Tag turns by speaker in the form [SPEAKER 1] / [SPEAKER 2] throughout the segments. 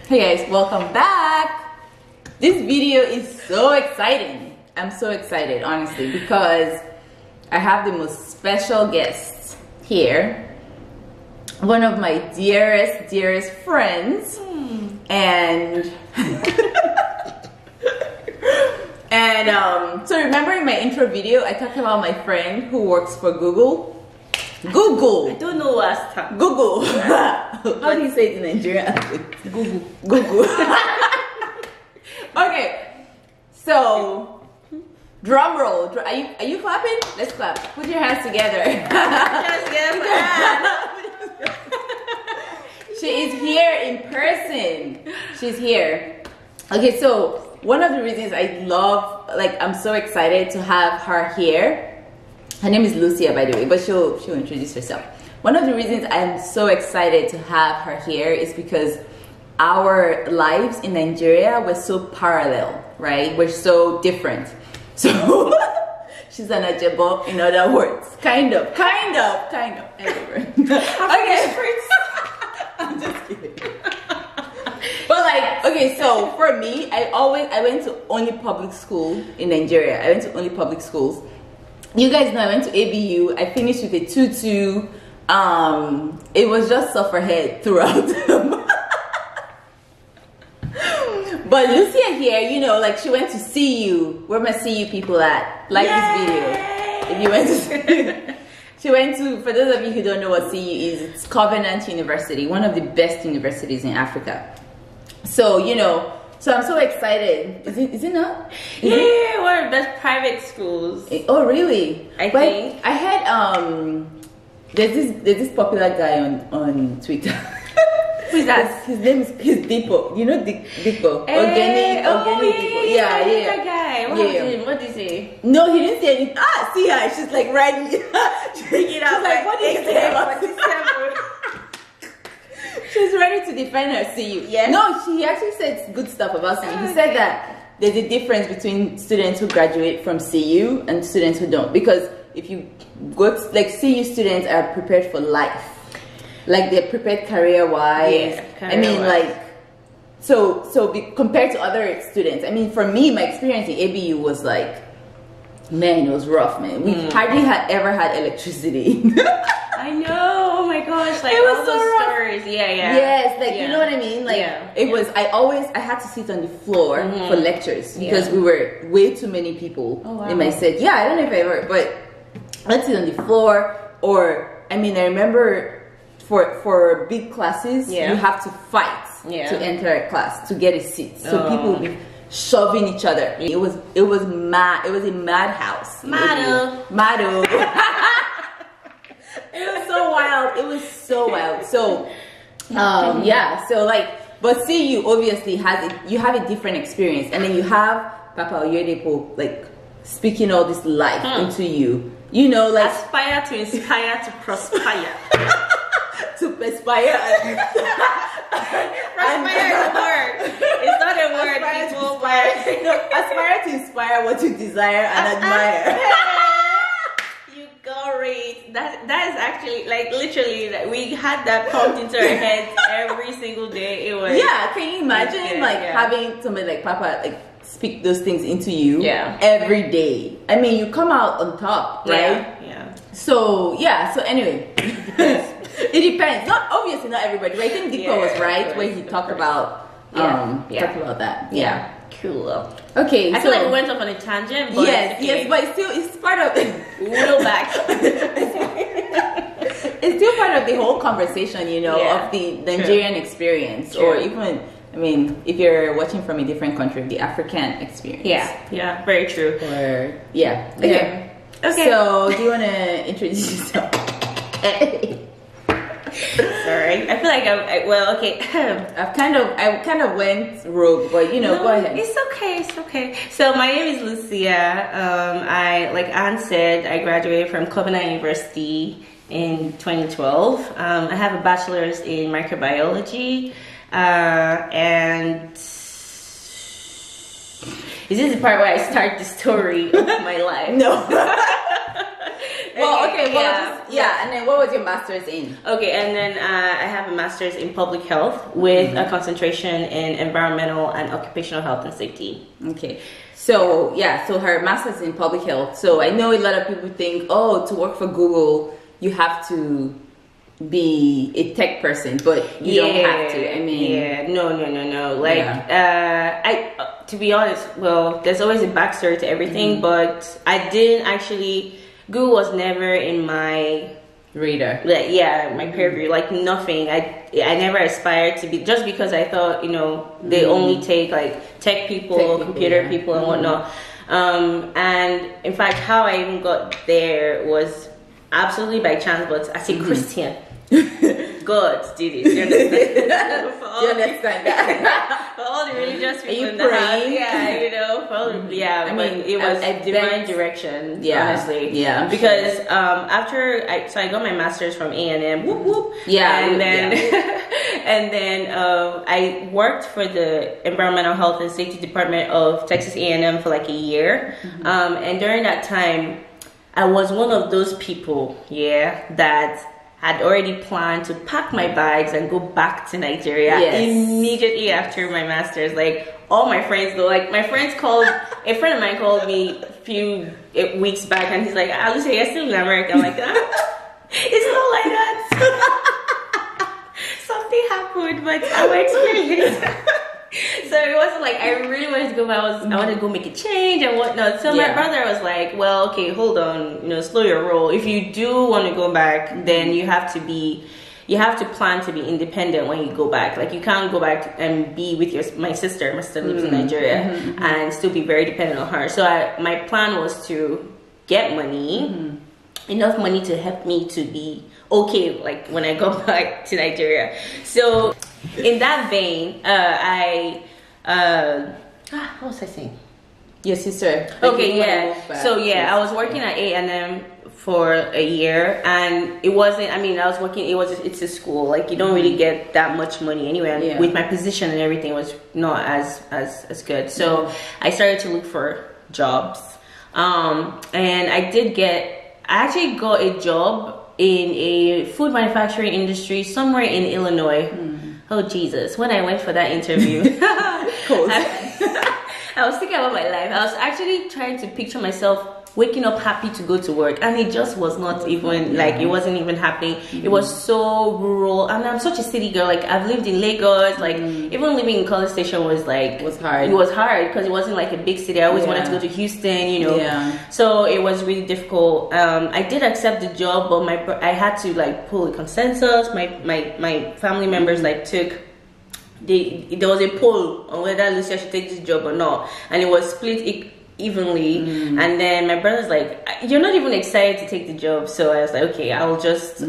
[SPEAKER 1] Hey guys, welcome back. This video is so exciting. I'm so excited, honestly, because I have the most special guest here. One of my dearest friends. And so remember in my intro video, I talked about my friend who works for Google. Google.
[SPEAKER 2] I don't know what's
[SPEAKER 1] Google. How do you say it in Nigerian?
[SPEAKER 2] Google.
[SPEAKER 1] Google. Okay. So, drum roll. Are you clapping? Let's clap. Put your hands together. She is here in person. She's here. Okay, so one of the reasons I'm so excited to have her here. Her name is Lucia, by the way, but she'll introduce herself. One of the reasons I'm so excited to have her here is because our lives in Nigeria were so parallel, right? We're so different. So she's an Ajebo, in other words. Kind of. Anyway. Okay. I'm just kidding. But okay, so for me, I went to only public school in Nigeria. I went to only public schools. You guys know I went to ABU. I finished with a 2-2. It was just sufferhead throughout. But Lucia here, you know, she went to CU. Where my CU people at? This video. If you went to she went to, for those of you who don't know what CU is, it's Covenant University, one of the best universities in Africa. So, you know, so I'm so excited. Is it not?
[SPEAKER 2] Yeah, one of the best private schools.
[SPEAKER 1] Oh, really?
[SPEAKER 2] I think.
[SPEAKER 1] I had, there's this popular guy on Twitter.
[SPEAKER 2] Who's that?
[SPEAKER 1] His name is Dipo. You know Dipo?
[SPEAKER 2] Hey,
[SPEAKER 1] Organic Dipo. Yeah.
[SPEAKER 2] That guy. What did he say?
[SPEAKER 1] No, he didn't say anything. See her. She's like writing. She's like, what did he say about this? She's ready to defend her CU.
[SPEAKER 2] Yes.
[SPEAKER 1] No, he actually said good stuff about CU. He said that there's a difference between students who graduate from CU and students who don't. Because if you go to, CU students are prepared for life. They're prepared career-wise.
[SPEAKER 2] Yeah,
[SPEAKER 1] compared to other students, for me, my experience in ABU was man, it was rough, man. We hardly ever had electricity.
[SPEAKER 2] I know. Oh my gosh!
[SPEAKER 1] It was
[SPEAKER 2] all
[SPEAKER 1] so
[SPEAKER 2] those
[SPEAKER 1] rough.
[SPEAKER 2] stories. Yeah.
[SPEAKER 1] Yes, you know what I mean. I had to sit on the floor for lectures because we were way too many people in my set. Yeah, I don't know if I ever, but let's sit on the floor. Or I remember for big classes, you have to fight to enter a class to get a seat. So people would be shoving each other. It was mad. It was a madhouse. Mado. It was so wild. So but CU obviously you have a different experience, and then you have Papa Oyedepo speaking all this life into you. You know,
[SPEAKER 2] aspire to inspire to perspire.
[SPEAKER 1] To perspire.
[SPEAKER 2] Perspire is a word. It's not a word.
[SPEAKER 1] Aspire to inspire what you desire and admire.
[SPEAKER 2] You got it. That is actually literally we had that pumped into our heads every single day. It was
[SPEAKER 1] can you imagine having somebody like Papa speak those things into you every day? You come out on top, right?
[SPEAKER 2] Yeah.
[SPEAKER 1] So anyway, it depends. Obviously not everybody, but I think Dipo was right when he talked about talked about that. Yeah.
[SPEAKER 2] Cool.
[SPEAKER 1] Okay,
[SPEAKER 2] I feel like we went off on a tangent, but
[SPEAKER 1] yes, but it's part of
[SPEAKER 2] we'll back.
[SPEAKER 1] It's still part of the whole conversation, of the Nigerian experience, or even if you're watching from a different country, the African experience.
[SPEAKER 2] Yeah, very true.
[SPEAKER 1] Or okay. So do you want to introduce yourself?
[SPEAKER 2] Sorry, I feel like
[SPEAKER 1] I kind of went rogue, but go ahead.
[SPEAKER 2] It's okay. So my name is Lucia. I, like Anne said, I graduated from Covenant University in 2012. I have a bachelor's in microbiology, and is this the part where I start the story of my life?
[SPEAKER 1] No. Well, okay, well,
[SPEAKER 2] yeah.
[SPEAKER 1] yeah. And then what was your master's in?
[SPEAKER 2] Okay, and then I have a master's in public health with a concentration in environmental and occupational health and safety.
[SPEAKER 1] Okay. So, yeah, so her master's in public health. So I know a lot of people think, oh, to work for Google, you have to be a tech person, but you don't have to. I mean,
[SPEAKER 2] no. Like, to be honest, well, there's always a backstory to everything, but I didn't actually. Google was never in my
[SPEAKER 1] radar.
[SPEAKER 2] Like, my purview. Like nothing. I never aspired to be, just because I thought, you know, they only take like tech people, computer people, and whatnot. And in fact, how I even got there was absolutely by chance, but as a Christian. God did it. You understand?
[SPEAKER 1] You understand that?
[SPEAKER 2] For all the religious people
[SPEAKER 1] you
[SPEAKER 2] in the house,
[SPEAKER 1] praying?
[SPEAKER 2] you know, for all the, I mean, it was
[SPEAKER 1] a
[SPEAKER 2] divine direction, honestly.
[SPEAKER 1] Yeah,
[SPEAKER 2] because after I got my master's from A&M, whoop whoop.
[SPEAKER 1] Yeah,
[SPEAKER 2] and then and then I worked for the Environmental Health and Safety Department of Texas A&M for like a year, and during that time, I was one of those people, that had already planned to pack my bags and go back to Nigeria immediately after my master's. Like, all my friends though, like my friends called, a friend of mine called me a few weeks back and he's like, Lucia, you're still in America. I'm like, it's not like that. Something happened, but our experience. So it wasn't like I really wanted to go, but I wanted to go make a change and whatnot. So my brother was like, well, okay, hold on, slow your roll. If you do want to go back, then you have to plan to be independent when you go back. Like, you can't go back and be with my sister. My sister lives in Nigeria, and still be very dependent on her. So my plan was to get money, enough money to help me to be okay, like when I go back to Nigeria. So in that vein, what was I saying?
[SPEAKER 1] Your sister.
[SPEAKER 2] Okay, So I was working at A&M for a year, and it wasn't, I was working, it's a school, like you don't really get that much money anyway, and with my position and everything was not as good. So I started to look for jobs, and I actually got a job in a food manufacturing industry somewhere in Illinois. Oh Jesus, when I went for that interview, I was thinking about my life. I was actually trying to picture myself waking up happy to go to work, and it just was not even like, it wasn't even happening. It was so rural, and I'm such a city girl. Like, I've lived in Lagos, like even living in College Station was like,
[SPEAKER 1] hard.
[SPEAKER 2] It was hard because it wasn't like a big city. I always wanted to go to Houston, so it was really difficult. I did accept the job, but I had to like pull a consensus. My family members like there was a poll on whether Lucia should take this job or not, and it was split evenly. And then my brother's like, you're not even excited to take the job. So I was like, okay, I'll just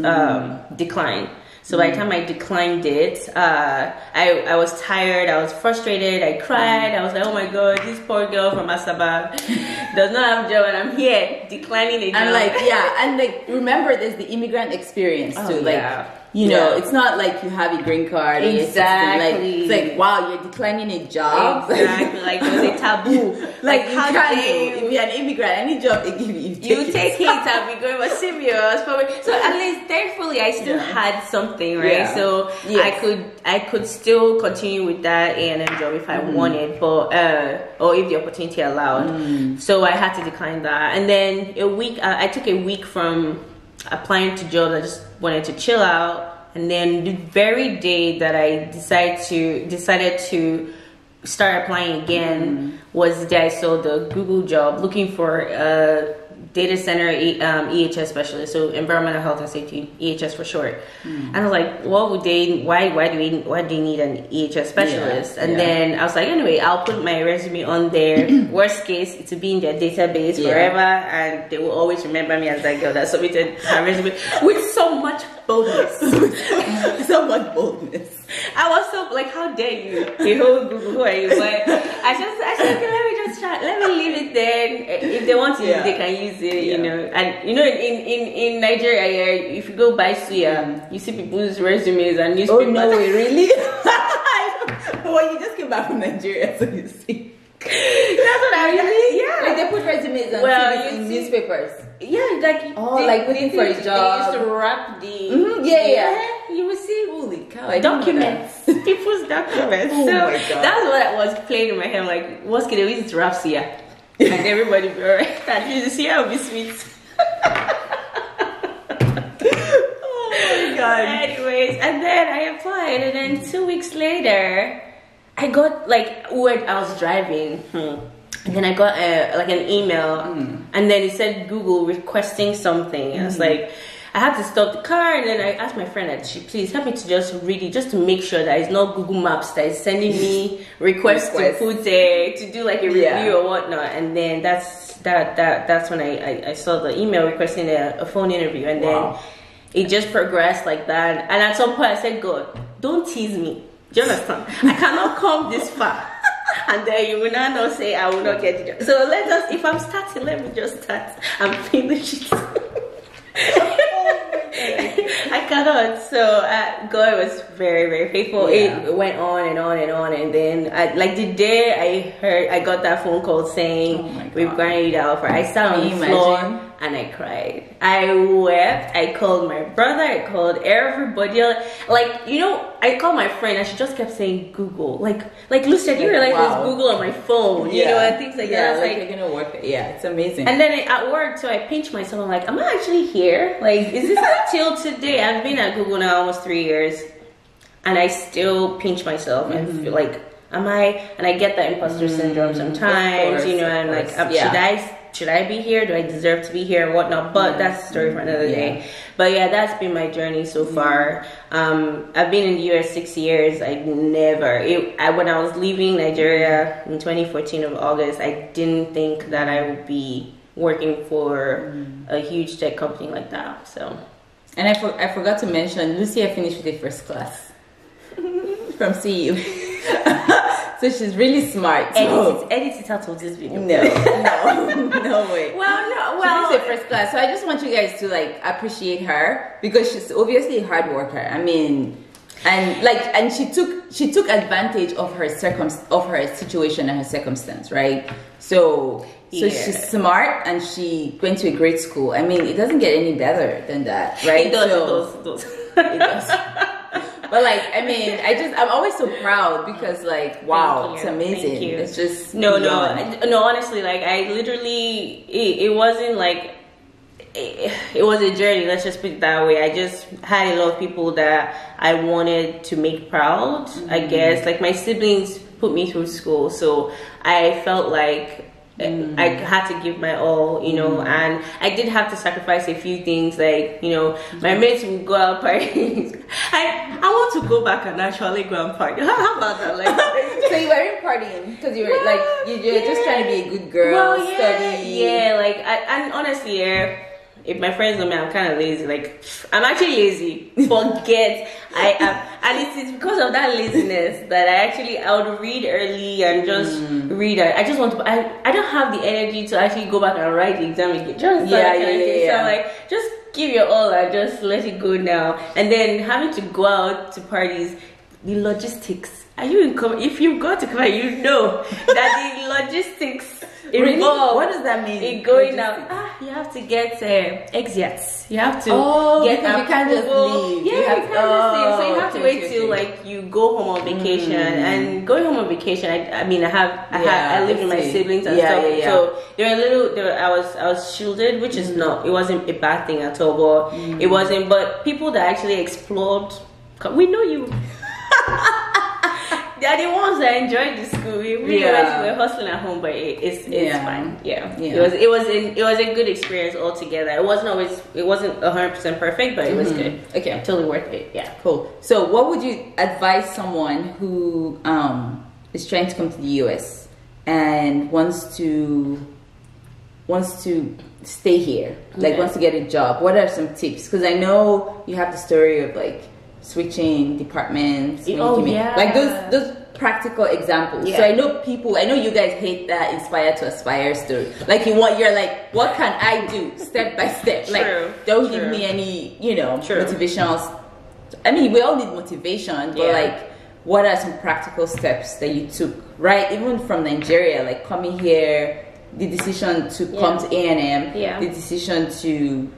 [SPEAKER 2] decline. So by the time I declined it, I was tired, I was frustrated, I cried. I was like, oh my God, this poor girl from Asaba does not have a job, and I'm here declining a job.
[SPEAKER 1] And remember, there's the immigrant experience too. It's not like you have a green card.
[SPEAKER 2] Exactly.
[SPEAKER 1] It's like, wow, you're declining a job.
[SPEAKER 2] Exactly. Like, there's a taboo.
[SPEAKER 1] Like, you can't do. If you're an immigrant, any job they give you,
[SPEAKER 2] you take it. I'll be going for serious. So at least, thankfully, I still had something, right?
[SPEAKER 1] Yeah.
[SPEAKER 2] So I could still continue with that A&M job if I wanted, but or if the opportunity allowed. So I had to decline that. And then I took a week from applying to jobs. I just wanted to chill out, and then the very day that I decided to start applying again was the day I saw the Google job looking for a data center EHS specialist, so environmental health and safety, EHS for short. And I was like, what would they? Why do they need an EHS specialist? And then I was like, anyway, I'll put my resume on there. Worst case, it will be in their database forever, and they will always remember me as that girl that submitted her resume with so much boldness.
[SPEAKER 1] So much boldness.
[SPEAKER 2] I was so like, how dare you? The whole Google, who are you? But I said, okay, let me just try. Let me leave it there. If they want to use it, they can use it. You know, and in Nigeria, if you go buy suya, you see people's resumes and newspapers.
[SPEAKER 1] Oh no way, really? Well, you just came back from Nigeria, so you see.
[SPEAKER 2] That's what I mean.
[SPEAKER 1] Yeah, like they put resumes and in newspapers.
[SPEAKER 2] Yeah, like
[SPEAKER 1] like looking for a job.
[SPEAKER 2] They used to wrap the you will see
[SPEAKER 1] holy cow,
[SPEAKER 2] documents, people's documents.
[SPEAKER 1] Oh
[SPEAKER 2] so
[SPEAKER 1] my God.
[SPEAKER 2] that's what was playing in my head. Like, what's gonna we used to wrap Sia, and everybody be alright. And Sia will be sweet.
[SPEAKER 1] Oh my God.
[SPEAKER 2] Anyways, and then I applied, and then 2 weeks later, I got like I was driving. And then I got like an email, and then it said Google requesting something. I was like, I had to stop the car, and then I asked my friend that she please help me to just read it, just to make sure that it's not Google Maps that is sending me requests to put to do like a review or whatnot. And then that's when I saw the email requesting a phone interview, and then it just progressed like that. And at some point I said, God, don't tease me. Do you understand? I cannot come this far. And then you will not say I will not get the job. So if I'm starting, let me just start and finish it. I cannot. So God was very, very faithful. It went on and on and on, and then like the day I got that phone call saying we've granted the offer, I sat on the floor and I cried. I wept. I called my brother. I called everybody. Like, you know, I called my friend and she just kept saying Google. Like Lucy, I didn't realize it was Google on my phone. You know, and things like that.
[SPEAKER 1] Like you're gonna work. Yeah, it's amazing.
[SPEAKER 2] And then at work, so I pinched myself. I'm like, am I actually here? Like, is this till today? I've been at Google now almost 3 years, and I still pinch myself and feel like, am I? And I get that imposter syndrome sometimes, you know, and like, should I be here? Do I deserve to be here and whatnot? But that's a story for another day. But yeah, that's been my journey so far. I've been in the US 6 years. When I was leaving Nigeria in 2014 of August, I didn't think that I would be working for a huge tech company like that. So,
[SPEAKER 1] and I forgot to mention, Lucia finished with a first class from CU. So she's really smart.
[SPEAKER 2] Edit it out of this video.
[SPEAKER 1] No way. She's a first class. So I just want you guys to like appreciate her, because she's obviously a hard worker. I mean, and she took advantage of her situation and her circumstance, right? So she's smart, and she went to a great school. I mean, it doesn't get any better than that, right?
[SPEAKER 2] It does.
[SPEAKER 1] It does. But like, I mean, I'm always so proud, because like, wow, it's amazing.
[SPEAKER 2] Thank you.
[SPEAKER 1] It's just
[SPEAKER 2] no. Honestly, like I literally, it wasn't like it was a journey. Let's just put it that way. I just had a lot of people that I wanted to make proud. I guess like my siblings put me through school, so I felt like I had to give my all, you know, and I did have to sacrifice a few things, like, you know, my mates would go out parties. I want to go back and actually go and party. How about that? Like,
[SPEAKER 1] so you weren't partying because you were like you're just trying to be a good girl, study.
[SPEAKER 2] Yeah, like and honestly, if my friends know me, I'm kind of lazy. Like, I'm actually lazy. Forget I am, and it is because of that laziness that I would read early and just read. I just want to. I don't have the energy to actually go back and write the exam again. Just So I'm like, just give your all and just let it go now. And then having to go out to parties, the logistics. Are you if you go to come, you know that the logistics.
[SPEAKER 1] Really? What does that mean?
[SPEAKER 2] It going out. You have to get exits. You have to get
[SPEAKER 1] you can't just leave.
[SPEAKER 2] Yeah, you can't just leave. So you have to wait till like you go home on vacation. And going home on vacation, I lived with my siblings and stuff. So I was shielded, which is not. It wasn't a bad thing at all. But it wasn't. But people that actually explored, we know you. They are the ones that enjoyed the school. We were hustling at home, but it's fine. It was a good experience altogether. It wasn't 100% perfect, but it was good.
[SPEAKER 1] Okay,
[SPEAKER 2] totally worth it. Yeah,
[SPEAKER 1] cool. So, what would you advise someone who is trying to come to the US and wants to stay here, like wants to get a job? What are some tips? Because I know you have the story of like switching departments, like those practical examples. So I know you guys hate that inspire to aspire story. Like you're like, what can I do step by step? Like, don't give me any, motivational. I mean, we all need motivation, but like, what are some practical steps that you took, right? Even from Nigeria, like coming here, the decision to come to A&M, the decision to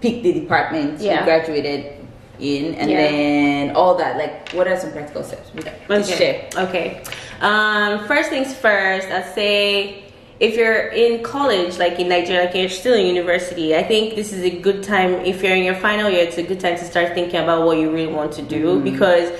[SPEAKER 1] pick the department you graduated in, and then all that. Like, what are some practical steps?
[SPEAKER 2] Okay. First things first, I'd say if you're in college, like in Nigeria, like you're still in university, I think this is a good time. If you're in your final year, it's a good time to start thinking about what you really want to do, because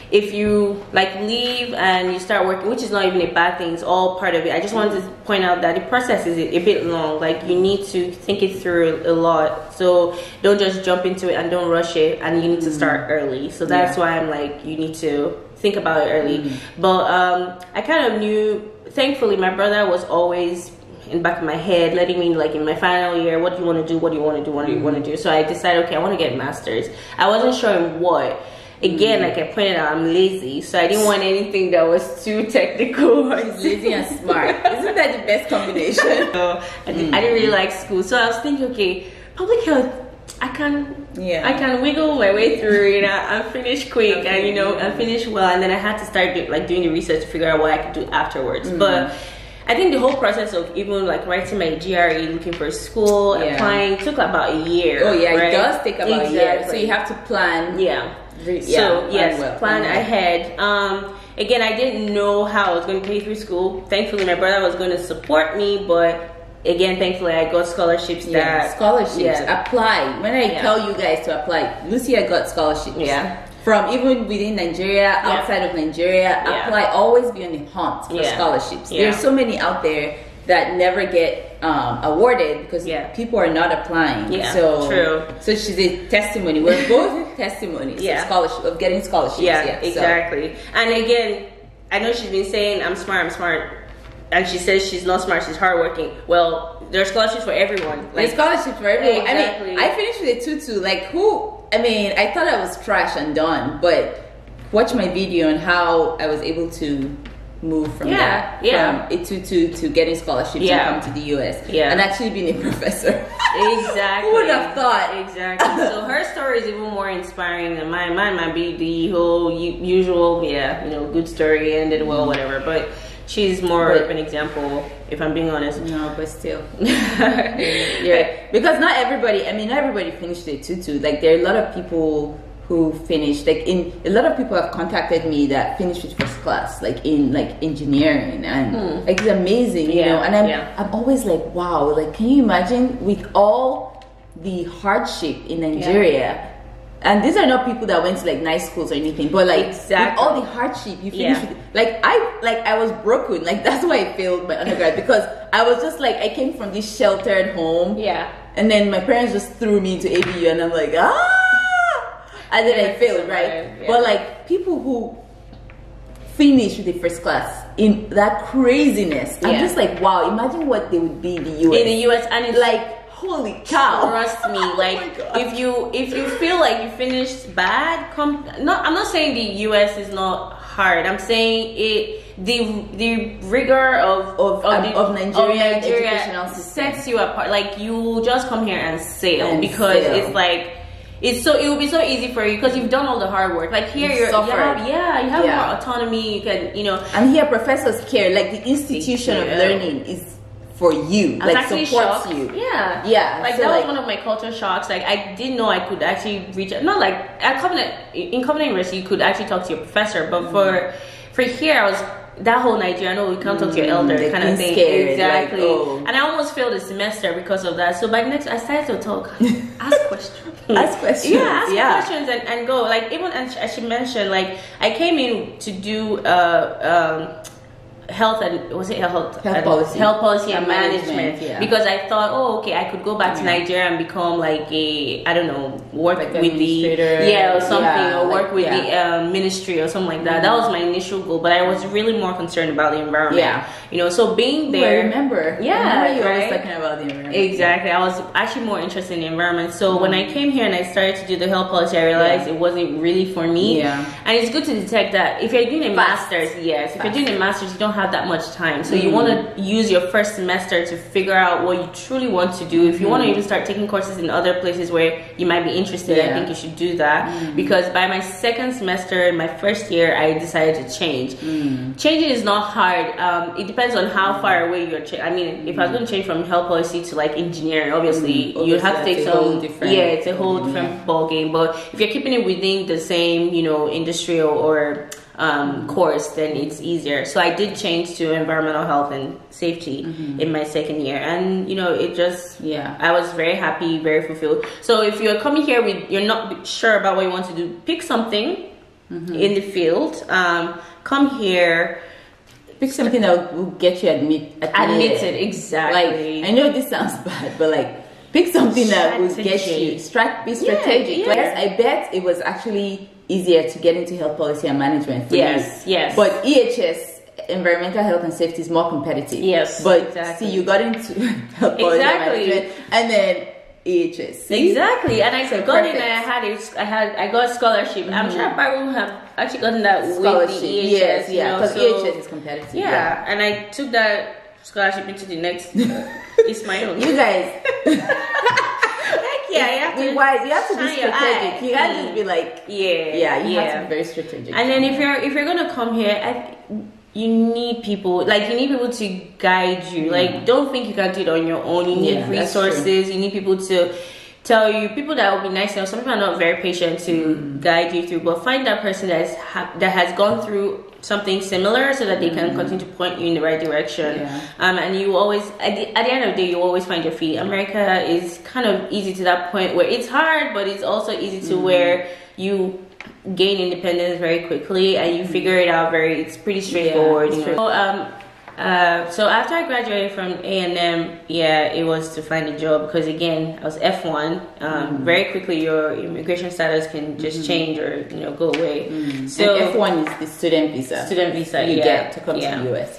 [SPEAKER 2] if you like leave and you start working, which is not even a bad thing, it's all part of it. I just wanted to point out that the process is a bit long. Like, you need to think it through a lot. So don't just jump into it and don't rush it, and you need to start early. So that's why I'm like, you need to think about it early. But I kind of knew, thankfully my brother was always in the back of my head, letting me, like, in my final year, what do you want to do, what do you want to do, what do you want to do. So I decided, okay, I want to get a master's. I wasn't sure in what. Again, like I pointed out, I'm lazy, so I didn't want anything that was too technical.
[SPEAKER 1] She's lazy and smart. Isn't that the best combination?
[SPEAKER 2] So I didn't really like school, so I was thinking, okay, public health, I can wiggle my way through, and finish quick, and finish well, and then I had to start doing the research to figure out what I could do afterwards. But I think the whole process of even like writing my GRE, looking for school, applying, took about a year.
[SPEAKER 1] Oh yeah, right? It does take about a year. So you have to plan. Plan
[SPEAKER 2] ahead. Again, I didn't know how I was going to pay through school. Thankfully, my brother was going to support me, but again, thankfully, I got scholarships.
[SPEAKER 1] Apply. When I tell you guys to apply, Lucia got scholarships. From even within Nigeria, outside of Nigeria, apply. Always be on the hunt for scholarships. There's so many out there that never get awarded because people are not applying. So she's a testimony. We're both testimonies of scholarship, of getting scholarships.
[SPEAKER 2] Exactly. And again, I know she's been saying I'm smart, and she says she's not smart, she's hardworking. Well, there's scholarships for everyone. Like,
[SPEAKER 1] there's scholarships for everyone. I mean, I finished with a 2-2. Like, I thought I was trash and done, but watch my video on how I was able to move from from a 2-2 to getting scholarships to come to the US and actually being a professor.
[SPEAKER 2] Exactly.
[SPEAKER 1] Who would have thought?
[SPEAKER 2] Exactly. So her story is even more inspiring than mine. Mine might be the whole usual, good story, ended well, whatever. But she's more of an example, if I'm being honest.
[SPEAKER 1] No, but still. Because not everybody finished a 2-2. Like, there are a lot of people who finished, a lot of people have contacted me that finished with first class, like in engineering, and like, it's amazing, you know. And I'm always like, wow, like, can you imagine with all the hardship in Nigeria? And these are not people that went to like nice schools or anything, but like with all the hardship, you finish with, I was broken. Like, that's why I failed my undergrad, because I was just like, I came from this sheltered home, and then my parents just threw me into ABU, and I'm like, and then I failed, right? But like, people who finish with the first class in that craziness, I'm just like, wow, imagine what they would be in the US.
[SPEAKER 2] In the US, and it's
[SPEAKER 1] like, holy cow.
[SPEAKER 2] Trust me, like, if you feel like you finished bad, I'm not saying the US is not hard. I'm saying the rigor of Nigerian educational system sets you apart. Like, you just come here and sail, because it's like, it will be so easy for you because you've done all the hard work. Like, here you have more autonomy. You can,
[SPEAKER 1] and here professors care. Like, the institution of learning is for you, like, supports you.
[SPEAKER 2] Like, so that was one of my culture shocks. Like, I didn't know I could actually reach out. Not like at Covenant University, you could actually talk to your professor, but for here, I was that whole Nigeria, no, we can't talk to your elder kind of thing.
[SPEAKER 1] Scared,
[SPEAKER 2] exactly.
[SPEAKER 1] Like,
[SPEAKER 2] and I almost failed a semester because of that. So by next, I started to talk, ask questions.
[SPEAKER 1] Ask questions.
[SPEAKER 2] Questions and go. Like, even as she mentioned, like, I came in to do health policy and management because I thought, I could go back to Nigeria and become like work like with the ministry or something like that. That was my initial goal, but I was really more concerned about the environment. So being there,
[SPEAKER 1] I remember you always talking about the environment.
[SPEAKER 2] Exactly. I was actually more interested in the environment. So when I came here and I started to do the health policy, I realized it wasn't really for me. And it's good to detect that if you're doing a master's, if you're doing a master's, you don't have that much time. So you want to use your first semester to figure out what you truly want to do. If you want to even start taking courses in other places where you might be interested, I think you should do that. Because by my second semester, my first year, I decided to change. Changing is not hard. It depends on how far away you're. I mean, if I was going to change from health policy to like engineering, obviously you have to take some. It's a whole different ball game. But if you're keeping it within the same, you know, industrial or course, then it's easier. So I did change to environmental health and safety in my second year, and you know, it just I was very happy, very fulfilled. So if you're coming here with you're not sure about what you want to do, pick something in the field. Come here.
[SPEAKER 1] Pick something that will get you admitted.
[SPEAKER 2] Exactly.
[SPEAKER 1] Like, I know this sounds bad, but like, pick something that will get you be strategic. Yes, I bet it was actually easier to get into health policy and management for you.
[SPEAKER 2] Yes.
[SPEAKER 1] But EHS, environmental health and safety, is more competitive.
[SPEAKER 2] Yes.
[SPEAKER 1] But see, you got into health policy and management, and then EHS. See?
[SPEAKER 2] Exactly. And I got in and I got a scholarship. I'm sure I would have actually gotten that scholarship with the EHS.
[SPEAKER 1] Yes, because EHS is competitive.
[SPEAKER 2] Yeah, and I took that scholarship into the next Ismail.
[SPEAKER 1] You guys.
[SPEAKER 2] You have to
[SPEAKER 1] be wise. You have to be strategic. You can't just be like, you have to be very strategic.
[SPEAKER 2] And then if you're gonna come here, you need people. Like, you need people to guide you. Like, don't think you can do it on your own. You need resources. You need people to tell you, people that will be nice. Now, some people are not very patient to guide you through, but find that person that has gone through something similar so that they can continue to point you in the right direction. And you always, at the end of the day, you always find your feet. America is kind of easy to that point where it's hard, but it's also easy to where you gain independence very quickly and you figure it out it's pretty straightforward. So after I graduated from A&M, it was to find a job, because again, I was F1. Very quickly your immigration status can just change or go away. So
[SPEAKER 1] and F1 is the student visa you get to come to the US.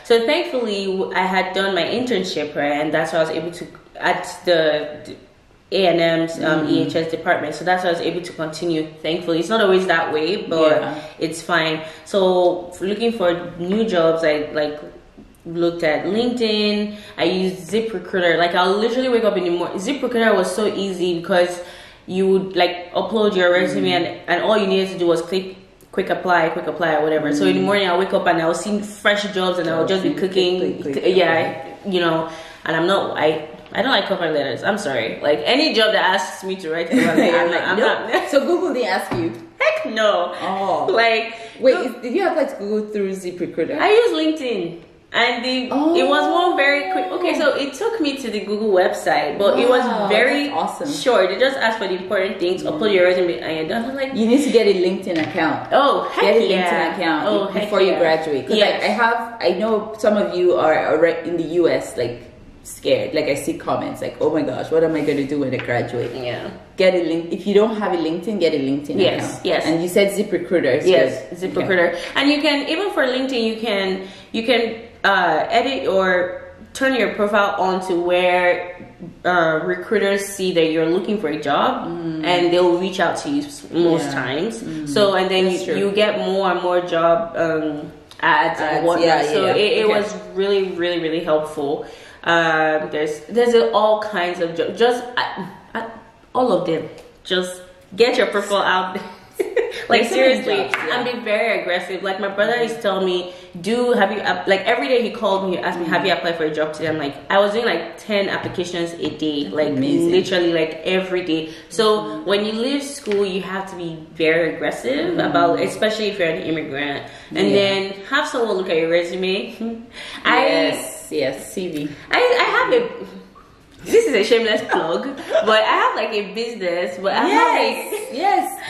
[SPEAKER 2] So thankfully I had done my internship, right, and that's why I was able to at the A&M's EHS department, so that's why I was able to continue. Thankfully, it's not always that way, but it's fine. So for looking for new jobs, I looked at LinkedIn. I used ZipRecruiter. Like, I'll literally wake up in the morning. ZipRecruiter was so easy because you would like upload your resume and all you needed to do was click quick apply or whatever. So in the morning I'll wake up and I'll see fresh jobs and I'll just be cooking. And I don't like cover letters. I'm sorry. Like, any job that asks me to write a cover letter, I'm not.
[SPEAKER 1] So Google didn't ask you?
[SPEAKER 2] Heck no.
[SPEAKER 1] Oh.
[SPEAKER 2] Like,
[SPEAKER 1] wait, did you apply to Google through ZipRecruiter?
[SPEAKER 2] I use LinkedIn. And it was one very quick. Okay, so it took me to the Google website, but it was very short. They just asked for the important things, upload your resume, and you're done. Like,
[SPEAKER 1] you need to get a LinkedIn account.
[SPEAKER 2] Oh, heck
[SPEAKER 1] get a LinkedIn account before you graduate. I know some of you are already in the US, like, scared. Like, I see comments like, oh my gosh, what am I going to do when I graduate? Get a link. If you don't have a LinkedIn, get a LinkedIn account. And you said ZipRecruiter.
[SPEAKER 2] ZipRecruiter. And you can, even for LinkedIn, you can edit or turn your profile on to where recruiters see that you're looking for a job, and they'll reach out to you most times. So, and then you get more and more job ads and whatnot. It was really, really, really helpful. There's all kinds of jobs. Just all of them. Just get your profile out there. Like, seriously, and be very aggressive. Like, my brother is telling me, like, every day he called me, asked me, have you applied for a job today? I'm like, I was doing like 10 applications a day, like literally like every day. So when you leave school, you have to be very aggressive about, especially if you're an immigrant, and then have someone look at your resume.
[SPEAKER 1] Yes, CV.
[SPEAKER 2] I have a. This is a shameless plug, but I have like a business, but I've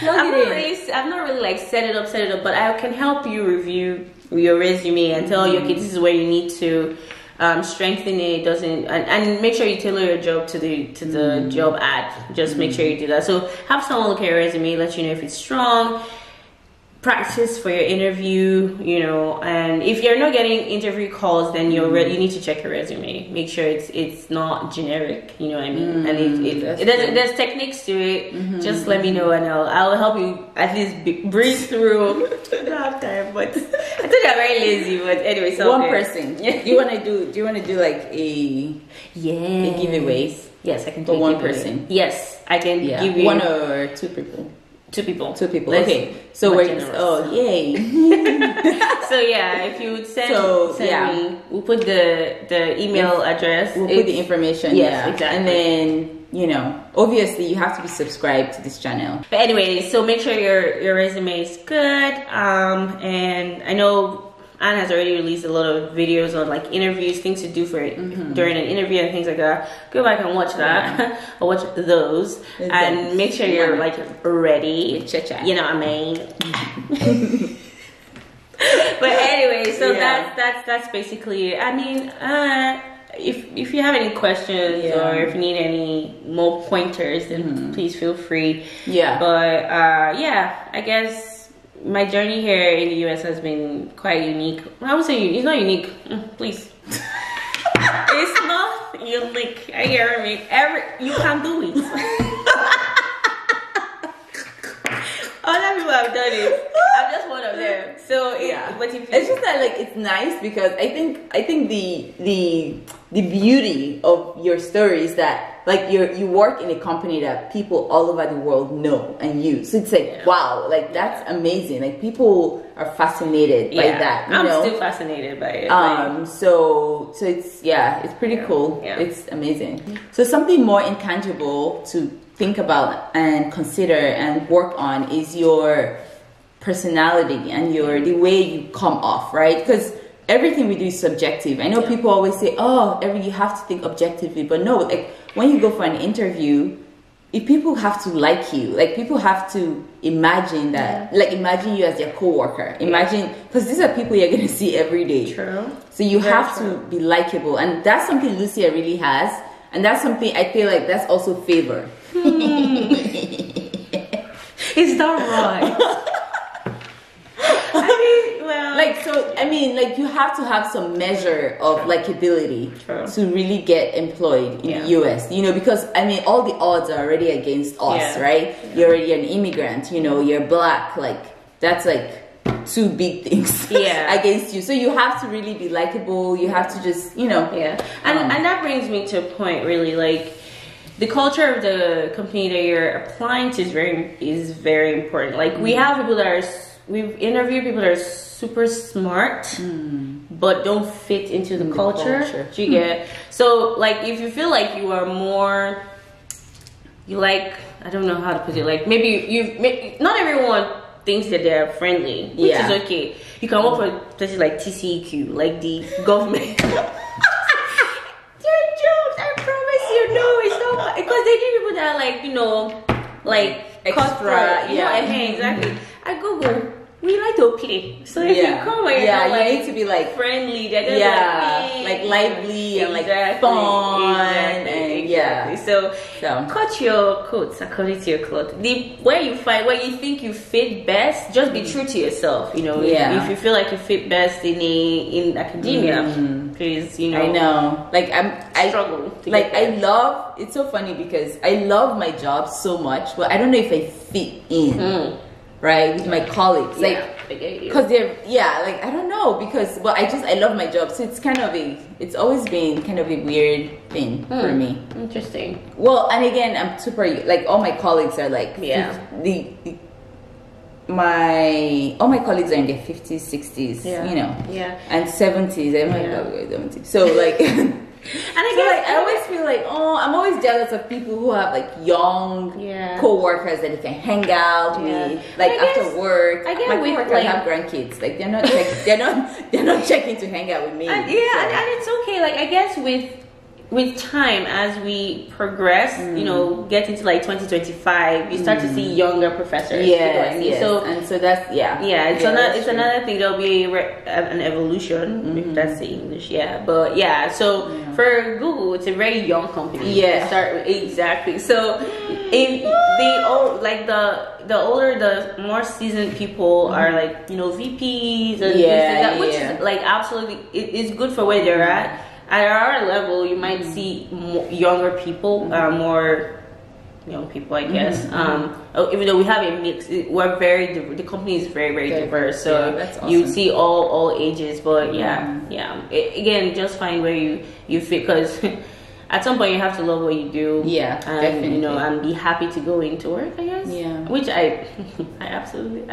[SPEAKER 2] not really like set it up, but I can help you review your resume and tell you, okay, this is where you need to strengthen it, and make sure you tailor your job to the job ad. Just make sure you do that. So have someone look at your resume, let you know if it's strong. practice for your interview, you know. And if you're not getting interview calls, then you need to check your resume. Make sure it's not generic, you know what I mean. And there's techniques to it. Just let me know, and I'll help you at least breeze through. I don't have time, but I think I'm very lazy. But anyway, so
[SPEAKER 1] one person. Do you want to do like a giveaways?
[SPEAKER 2] Yes, I can do
[SPEAKER 1] for one person.
[SPEAKER 2] Yes, I can give you
[SPEAKER 1] 1 or 2 people.
[SPEAKER 2] 2 people.
[SPEAKER 1] 2 people. Okay. So we're yay.
[SPEAKER 2] So yeah, if you would send me, we'll put the email address.
[SPEAKER 1] We'll put the information.
[SPEAKER 2] Yes, exactly.
[SPEAKER 1] And then, you know, obviously you have to be subscribed to this channel.
[SPEAKER 2] But anyway, so make sure your resume is good. And I know Anne has already released a lot of videos on like interviews, things to do for it during an interview and things like that. Go back and watch that or watch those, and make sure you're like ready. You know what I mean? But anyway, so that's basically it. I mean, if you have any questions or if you need any more pointers, then please feel free. But I guess my journey here in the US has been quite unique. I would say it's not unique. Please. It's not unique. I hear me. You can do it. Other people have done it. I'm just one of them. So but
[SPEAKER 1] it's just that like it's nice because I think the beauty of your story is that like you work in a company that people all over the world know and use. So it's like wow, like that's amazing. Like people are fascinated by that.
[SPEAKER 2] I'm still fascinated by it.
[SPEAKER 1] So it's pretty cool. It's amazing. So something more intangible to think about and consider and work on is your personality and the way you come off, right? Because everything we do is subjective. I know people always say, you have to think objectively, but no, like when you go for an interview, if people have to like you, like people have to imagine that, like imagine you as their co-worker, imagine, because these are people you're going to see every day.
[SPEAKER 2] True.
[SPEAKER 1] So you have to be likable, and that's something Lucia really has, and that's something I feel like that's also favor.
[SPEAKER 2] Is that right?
[SPEAKER 1] You have to have some measure of likability to really get employed in the US, you know, because I mean all the odds are already against us, right? You're already an immigrant, you know, you're black, like that's like 2 big things against you. So you have to really be likable, you have to just, you know.
[SPEAKER 2] And that brings me to a point really, like the culture of the company that you're applying to is very important. Like we've interviewed people that are super smart but don't fit into the culture. Do you get? So like if you feel like you are more, you like, I don't know how to put it, like maybe not everyone thinks that they're friendly, which is okay. You can work for places like TCEQ, like the government. They're jokes, I promise you. No, it's not, because they need people that are like, you know, like
[SPEAKER 1] extra,
[SPEAKER 2] exactly. I Google, we like to play. So if you come and you're like,
[SPEAKER 1] you need to be like
[SPEAKER 2] friendly, they're just
[SPEAKER 1] like lively and like fun and
[SPEAKER 2] So cut your coats according to your clothes. Where you think you fit best, just be true to yourself. You know, if you feel like you fit best in academia, please, you know.
[SPEAKER 1] I know, like I struggle. Like I love. It's so funny because I love my job so much, but I don't know if I fit in. Right, with my colleagues, like, because they're, like, I don't know, because, well, I love my job, so it's always been kind of a weird thing for me.
[SPEAKER 2] Interesting.
[SPEAKER 1] Well, and again, I'm super, like, all my colleagues are like, all my colleagues are in their 50s, 60s, you know, and 70s, oh my God, 70s, so, like, and I always feel like, I'm always jealous of people who have like young co-workers that they can hang out with, like after work. I get my co-workers have grandkids, like they're not checking to hang out with me.
[SPEAKER 2] And it's okay. Like I guess with with time, as we progress, you know, get into like 2025, you start to see younger professors.
[SPEAKER 1] Yes, yes.
[SPEAKER 2] So
[SPEAKER 1] and so that's
[SPEAKER 2] it's another thing. There'll be an evolution, if that's the English. But so for Google, it's a very young company.
[SPEAKER 1] Yeah,
[SPEAKER 2] exactly. So if they all like the older, the more seasoned people are like, you know, VPs and things like that, which is like absolutely it's good for where they're at. At our level, you might see younger people, more young people, I guess. Even though we have a mix, we're the company is very diverse. So
[SPEAKER 1] that's awesome.
[SPEAKER 2] you see all ages, but again, just find where you fit, because at some point you have to love what you do.
[SPEAKER 1] Yeah,
[SPEAKER 2] and
[SPEAKER 1] definitely.
[SPEAKER 2] you know, and be happy to go into work, I guess.
[SPEAKER 1] Yeah,
[SPEAKER 2] which I absolutely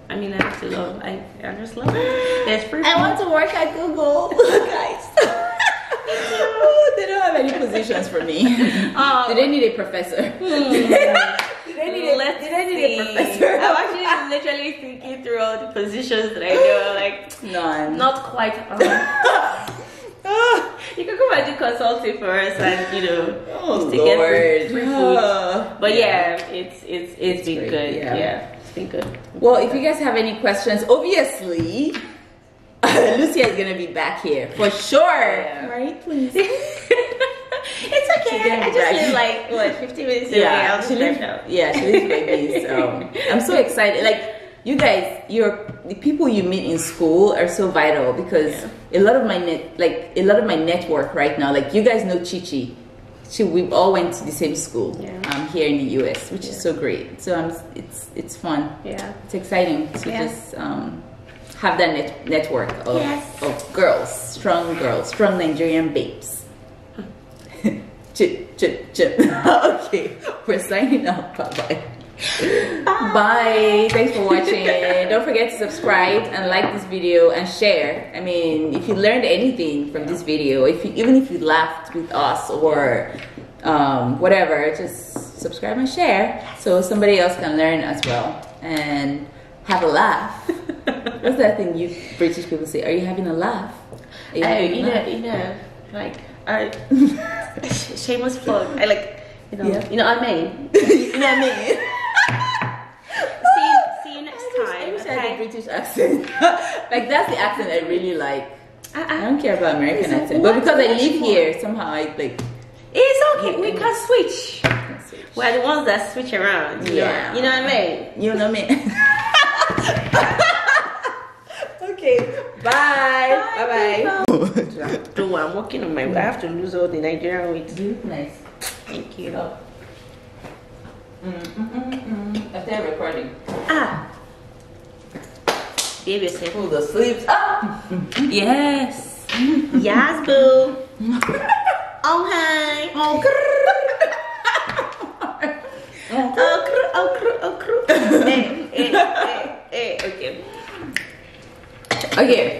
[SPEAKER 2] I mean, I absolutely love. I just love it. There's free.
[SPEAKER 1] I want to work at Google, guys. Oh, they don't have any positions for me. Do they need a professor? Do they need a professor?
[SPEAKER 2] I'm actually literally thinking through all the positions that I know. Like,
[SPEAKER 1] none.
[SPEAKER 2] Not quite. You can come and do consulting for us, and you know, get free food. But it's been great. Good. Yeah, it's been good.
[SPEAKER 1] Well, if you guys have any questions, obviously. Lucia is gonna be back here for sure, right? Please.
[SPEAKER 2] It's okay. I just live like what 15 minutes away. I'll
[SPEAKER 1] she lives by me, so I'm so excited. Like you guys, the people you meet in school are so vital, because a lot of my network right now, like you guys know Chit. We all went to the same school here in the US, which is so great. So it's fun. Yeah, it's exciting to just have that network of girls, strong Nigerian babes. Chit. Okay, we're signing out. Bye. Bye. Thanks for watching. Don't forget to subscribe and like this video and share. I mean, if you learned anything from this video, even if you laughed with us or whatever, just subscribe and share so somebody else can learn as well and have a laugh. What's that thing you British people say? Are you having a laugh?
[SPEAKER 2] You know, like shameless plug. I like, you know what I mean.
[SPEAKER 1] You know what I mean.
[SPEAKER 2] See you next time.
[SPEAKER 1] I wish I had a British accent. Like that's the accent I really like. I don't care about American accent, but because I live here, somehow I like.
[SPEAKER 2] It's okay. We can switch. We're the ones that switch around. You know what I mean.
[SPEAKER 1] You know what I mean. Okay, bye.
[SPEAKER 2] Don't worry, I'm working on my. I have to lose all the Nigerian weight.
[SPEAKER 1] Nice.
[SPEAKER 2] Thank you.
[SPEAKER 1] After recording.
[SPEAKER 2] Behave yourself.
[SPEAKER 1] Pull the sleeves up.
[SPEAKER 2] Yes. Yes, boo. Okay. Okay. Okay.